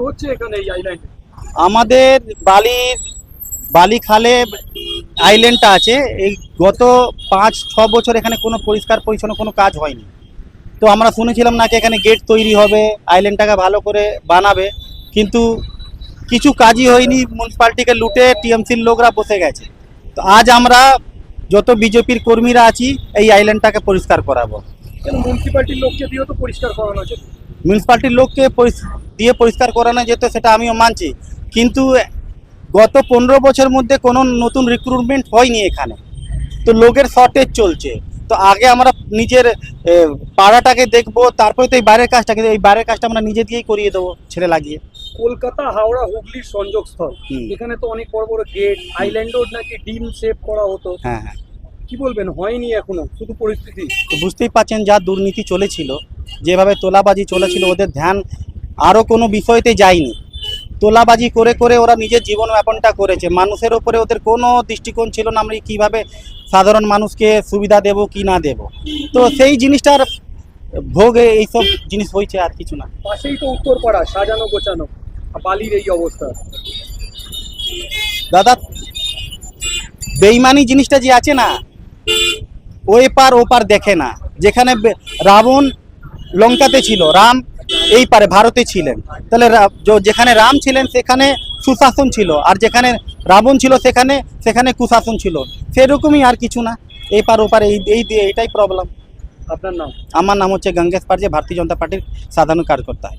হচ্ছে এখানে এই আইল্যান্ডে? আমাদের বালি খালে আইল্যান্ডটা আছে, এই গত 5-6 বছর এখানে কোনো পরিষ্কার পরিচ্ছন্ন কোনো কাজ হয়নি। তো আমরা শুনেছিলাম নাকি এখানে গেট তৈরি হবে, আইল্যান্ডটাকে ভালো করে বানাবে, কিন্তু কিছু কাজই হয়নি। মিউনিসিপ্যালিটিকে লুটে টিএমসির লোকরা বসে গেছে। তো আজ আমরা যত বিজেপির কর্মীরা আছি এই আইল্যান্ডটাকে পরিষ্কার করাবো। কেন মিউনিসিপ্যালিটির লোককে দিয়েও তো পরিষ্কার করানো যেত। মিউনিসিপ্যালিটির লোককে দিয়ে পরিষ্কার করানো যেত, সেটা আমিও মানছি, কিন্তু গত 15 বছরের মধ্যে কোনো নতুন রিক্রুটমেন্ট হয়নি এখানে। তো লোকের শর্টেজ চলছে। তো আগে আমরা নিজের পাড়াটাকে দেখবো, তারপরে তো এই বাইরের কাজটা, কিন্তু এই বাইরের কাজটা আমরা নিজে দিয়েই করিয়ে দেবো ছেলে লাগিয়ে। কলকাতা হাওড়া হুগলির সংযোগস্থল, এখানে তো অনেক বড় বড় গেট, আইল্যান্ডও নাকি ডিম সেভ করা হতো। হ্যাঁ হ্যাঁ, কি বলবেন, হয়নি এখনো, শুধু পরিস্থিতি? তো বুঝতেই পাচ্ছেন যা দুর্নীতি চলেছিল, যেভাবে তোলাবাজি চলেছিল, ওদের ধ্যান আরও কোনো বিষয়তে যায়নি। তোলাবাজি করে করে ওরা নিজের জীবন যাপনটা করেছে, মানুষের ওপরে ওদের কোনো দৃষ্টিকোণ ছিল না আমরা কীভাবে সাধারণ মানুষকে সুবিধা দেব কি না দেব। তো সেই জিনিসটার ভোগে এইসব জিনিস হয়েছে, আর কিছু না। পাশেই তো উত্তরপাড়া, সাজানো গোছানো, আর বালির এই অবস্থা। দাদা, বেইমানি জিনিসটা যে আছে না, ওই পার ও পার দেখে না। যেখানে রাবণ লঙ্কাতে ছিল, রাম এই পারে ভারতে ছিলেন, তাহলে যেখানে রাম ছিলেন সেখানে সুশাসন ছিল, আর যেখানে রাবণ ছিল সেখানে সেখানে কুশাসন ছিল। সেরকমই, আর কিছু না। এই পার ও পার এইটাই প্রবলেম। আপনার নাম? আমার নাম হচ্ছে গঙ্গেশ পারজে, ভারতীয় জনতা পার্টির সাধারণ কার্যকর্তা।